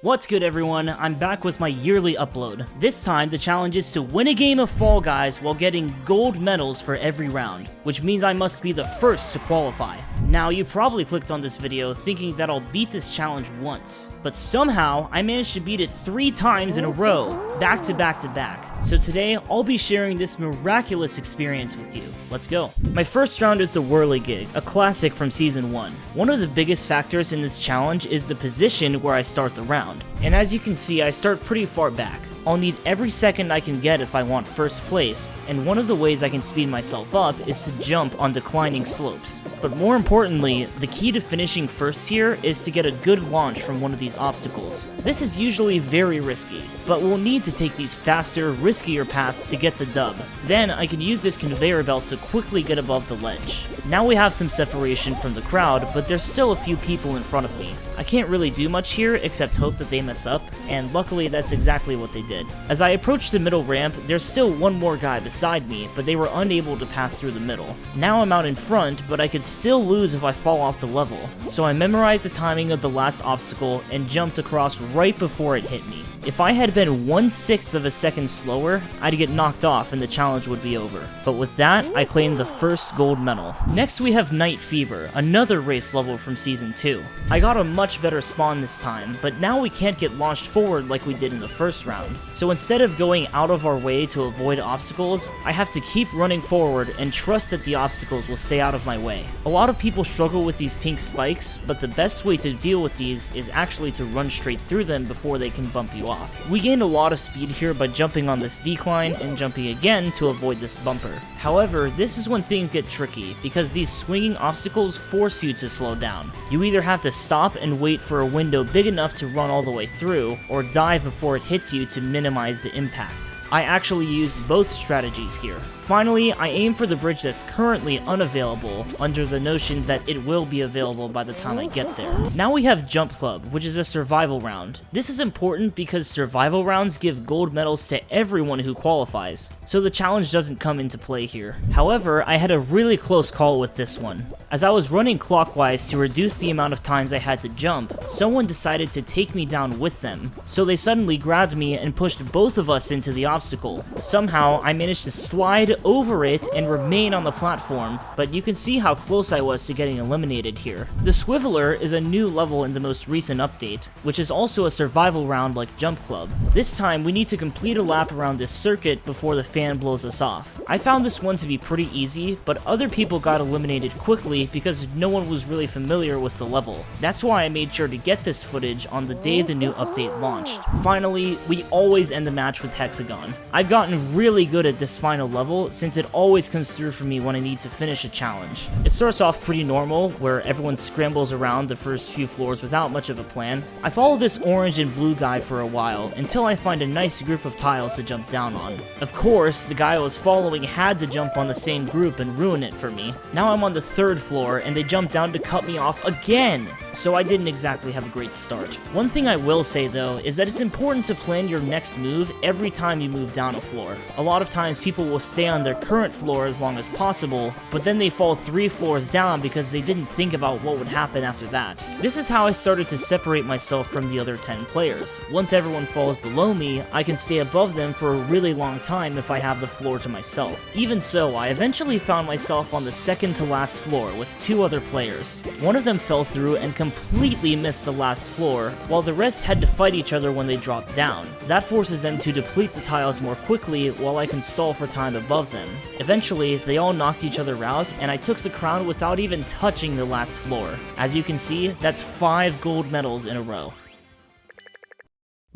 What's good everyone, I'm back with my yearly upload. This time the challenge is to win a game of Fall Guys while getting gold medals for every round, which means I must be the first to qualify. Now you probably clicked on this video thinking that I'll beat this challenge once, but somehow I managed to beat it 3 times in a row, back to back to back. So today I'll be sharing this miraculous experience with you. Let's go. My first round is the Whirlygig, a classic from season 1. One of the biggest factors in this challenge is the position where I start the round. And as you can see, I start pretty far back. I'll need every second I can get if I want first place, and one of the ways I can speed myself up is to jump on declining slopes. But more importantly, the key to finishing first here is to get a good launch from one of these obstacles. This is usually very risky, but we'll need to take these faster, riskier paths to get the dub. Then I can use this conveyor belt to quickly get above the ledge. Now we have some separation from the crowd, but there's still a few people in front of me. I can't really do much here except hope that they mess up, and luckily that's exactly what they did. As I approach the middle ramp, there's still one more guy beside me, but they were unable to pass through the middle. Now I'm out in front, but I could still lose if I fall off the level. So I memorized the timing of the last obstacle and jumped across right before it hit me. If I had been 1/6 of a second slower, I'd get knocked off and the challenge would be over. But with that, I claimed the first gold medal. Next we have Night Fever, another race level from season 2. I got a much better spawn this time, but now we can't get launched forward like we did in the first round. So instead of going out of our way to avoid obstacles, I have to keep running forward and trust that the obstacles will stay out of my way. A lot of people struggle with these pink spikes, but the best way to deal with these is actually to run straight through them before they can bump you off. We gained a lot of speed here by jumping on this decline and jumping again to avoid this bumper. However, this is when things get tricky, because these swinging obstacles force you to slow down. You either have to stop and wait for a window big enough to run all the way through, or dive before it hits you to minimize the impact. I actually used both strategies here. Finally, I aim for the bridge that's currently unavailable, under the notion that it will be available by the time I get there. Now we have Jump Club, which is a survival round. This is important because survival rounds give gold medals to everyone who qualifies, so the challenge doesn't come into play here. However, I had a really close call with this one. As I was running clockwise to reduce the amount of times I had to jump, someone decided to take me down with them, so they suddenly grabbed me and pushed both of us into the obstacle. Somehow, I managed to slide over it and remain on the platform, but you can see how close I was to getting eliminated here. The Swiveler is a new level in the most recent update, which is also a survival round like Jump Club. This time, we need to complete a lap around this circuit before the fan blows us off. I found this one to be pretty easy, but other people got eliminated quickly because no one was really familiar with the level. That's why I made sure to get this footage on the day the new update launched. Finally, we always end the match with Hex-A-Gone. I've gotten really good at this final level since it always comes through for me when I need to finish a challenge. It starts off pretty normal, where everyone scrambles around the first few floors without much of a plan. I follow this orange and blue guy for a while, until I find a nice group of tiles to jump down on. Of course, the guy I was following had to jump on the same group and ruin it for me. Now I'm on the 3rd floor, and they jumped down to cut me off again! So I didn't exactly have a great start. One thing I will say though, is that it's important to plan your next move every time you move down a floor. A lot of times people will stay on their current floor as long as possible, but then they fall 3 floors down because they didn't think about what would happen after that. This is how I started to separate myself from the other 10 players. Once everyone falls below me, I can stay above them for a really long time if I have the floor to myself. Even so, I eventually found myself on the 2nd to last floor with 2 other players. One of them fell through and completely missed the last floor, while the rest had to fight each other when they dropped down. That forces them to deplete the tiles more quickly while I can stall for time above them. Eventually, they all knocked each other out, and I took the crown without even touching the last floor. As you can see, that's 5 gold medals in a row.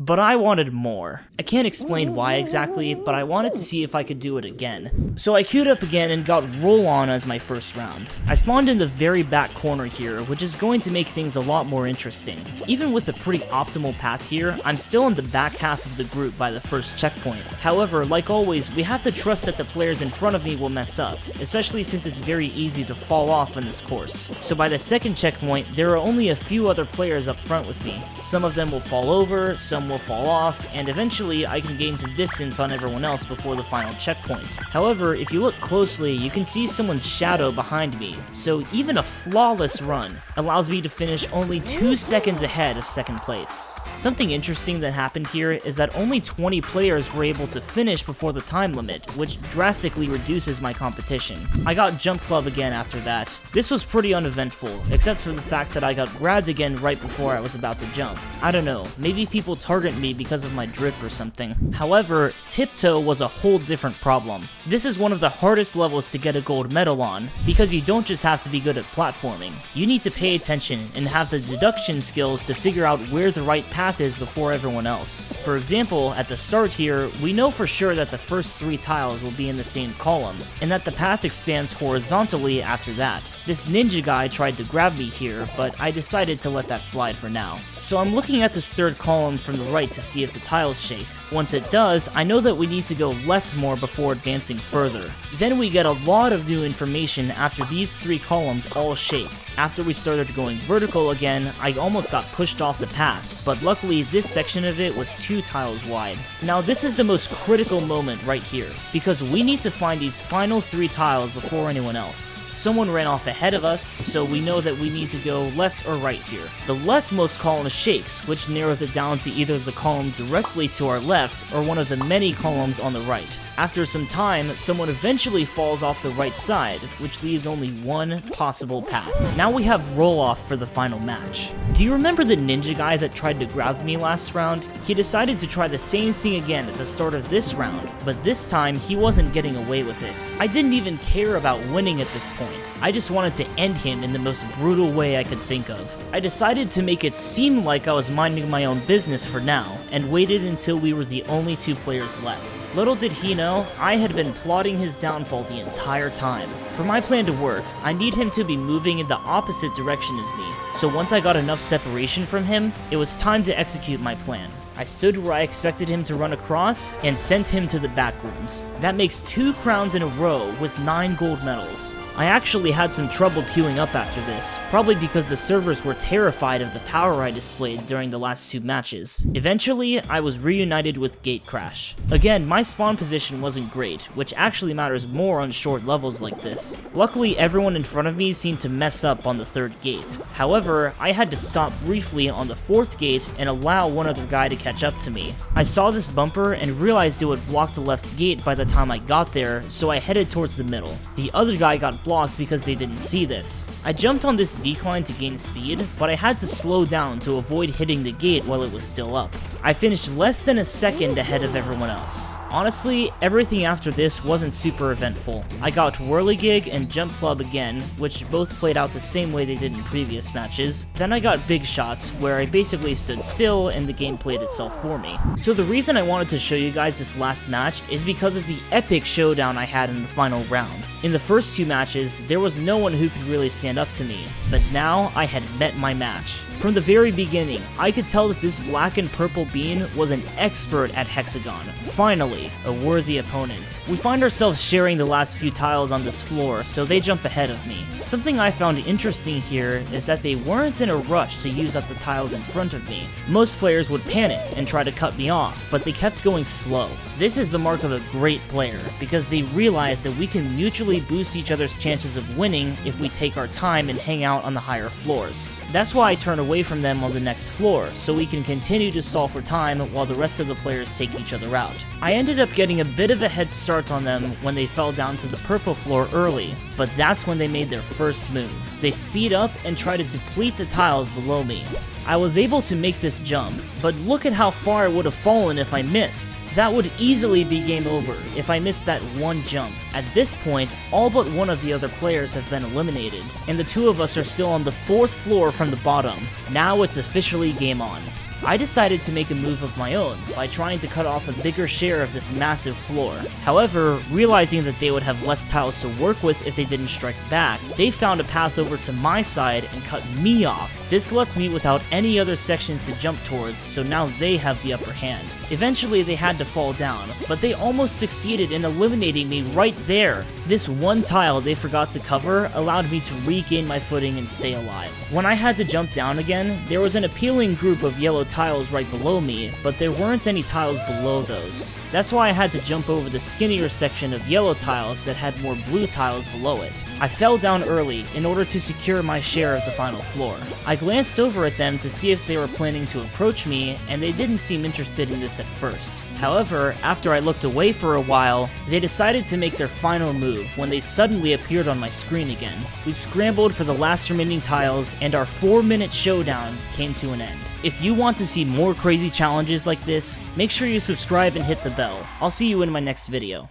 But I wanted more. I can't explain why exactly, but I wanted to see if I could do it again. So I queued up again and got Roll On as my first round. I spawned in the very back corner here, which is going to make things a lot more interesting. Even with a pretty optimal path here, I'm still in the back half of the group by the first checkpoint. However, like always, we have to trust that the players in front of me will mess up, especially since it's very easy to fall off in this course. So by the 2nd checkpoint, there are only a few other players up front with me. Some of them will fall over, some will fall off, and eventually I can gain some distance on everyone else before the final checkpoint. However, if you look closely, you can see someone's shadow behind me, so even a flawless run allows me to finish only 2 seconds ahead of 2nd place. Something interesting that happened here is that only 20 players were able to finish before the time limit, which drastically reduces my competition. I got Jump Club again after that. This was pretty uneventful, except for the fact that I got grabbed again right before I was about to jump. I don't know, maybe people target me because of my drip or something. However, Tiptoe was a whole different problem. This is one of the hardest levels to get a gold medal on, because you don't just have to be good at platforming. You need to pay attention and have the deduction skills to figure out where the right path is before everyone else. For example, at the start here, we know for sure that the first 3 tiles will be in the same column, and that the path expands horizontally after that. This ninja guy tried to grab me here, but I decided to let that slide for now. So I'm looking at this 3rd column from the right to see if the tiles shake. Once it does, I know that we need to go left more before advancing further. Then we get a lot of new information after these 3 columns all shake. After we started going vertical again, I almost got pushed off the path, but luckily this section of it was 2 tiles wide. Now this is the most critical moment right here, because we need to find these final 3 tiles before anyone else. Someone ran off ahead of us, so we know that we need to go left or right here. The leftmost column shakes, which narrows it down to either the column directly to our left or one of the many columns on the right. After some time, someone eventually falls off the right side, which leaves only one possible path. Now we have roll-off for the final match. Do you remember the ninja guy that tried to grab me last round? He decided to try the same thing again at the start of this round, but this time he wasn't getting away with it. I didn't even care about winning at this point. I just wanted to end him in the most brutal way I could think of. I decided to make it seem like I was minding my own business for now, and waited until we were the only 2 players left. Little did he know, I had been plotting his downfall the entire time. For my plan to work, I need him to be moving in the opposite direction as me, so once I got enough separation from him, it was time to execute my plan. I stood where I expected him to run across, and sent him to the back rooms. That makes 2 crowns in a row with 9 gold medals. I actually had some trouble queuing up after this, probably because the servers were terrified of the power I displayed during the last 2 matches. Eventually, I was reunited with Gatecrash. Again, my spawn position wasn't great, which actually matters more on short levels like this. Luckily, everyone in front of me seemed to mess up on the 3rd gate. However, I had to stop briefly on the 4th gate and allow one other guy to catch up to me. I saw this bumper and realized it would block the left gate by the time I got there, so I headed towards the middle. The other guy got blocked because they didn't see this. I jumped on this decline to gain speed, but I had to slow down to avoid hitting the gate while it was still up. I finished less than a second ahead of everyone else. Honestly, everything after this wasn't super eventful. I got Whirlygig and Jump Club again, which both played out the same way they did in previous matches. Then I got Big Shots, where I basically stood still and the game played itself for me. So the reason I wanted to show you guys this last match is because of the epic showdown I had in the final round. In the first 2 matches, there was no one who could really stand up to me, but now I had met my match. From the very beginning, I could tell that this black and purple bean was an expert at Hex-A-Gone. Finally, a worthy opponent. We find ourselves sharing the last few tiles on this floor, so they jump ahead of me. Something I found interesting here is that they weren't in a rush to use up the tiles in front of me. Most players would panic and try to cut me off, but they kept going slow. This is the mark of a great player, because they realize that we can mutually boost each other's chances of winning if we take our time and hang out on the higher floors. That's why I turn away from them on the next floor, so we can continue to stall for time while the rest of the players take each other out. I ended up getting a bit of a head start on them when they fell down to the purple floor early, but that's when they made their first move. They speed up and try to deplete the tiles below me. I was able to make this jump, but look at how far I would have fallen if I missed. That would easily be game over if I missed that one jump. At this point, all but one of the other players have been eliminated, and the 2 of us are still on the 4th floor from the bottom. Now it's officially game on. I decided to make a move of my own by trying to cut off a bigger share of this massive floor. However, realizing that they would have less tiles to work with if they didn't strike back, they found a path over to my side and cut me off. This left me without any other sections to jump towards, so now they have the upper hand. Eventually they had to fall down, but they almost succeeded in eliminating me right there. This one tile they forgot to cover allowed me to regain my footing and stay alive. When I had to jump down again, there was an appealing group of yellow tiles right below me, but there weren't any tiles below those. That's why I had to jump over the skinnier section of yellow tiles that had more blue tiles below it. I fell down early in order to secure my share of the final floor. I glanced over at them to see if they were planning to approach me, and they didn't seem interested in this at first. However, after I looked away for a while, they decided to make their final move when they suddenly appeared on my screen again. We scrambled for the last remaining tiles, and our 4-minute showdown came to an end. If you want to see more crazy challenges like this, make sure you subscribe and hit the bell. I'll see you in my next video.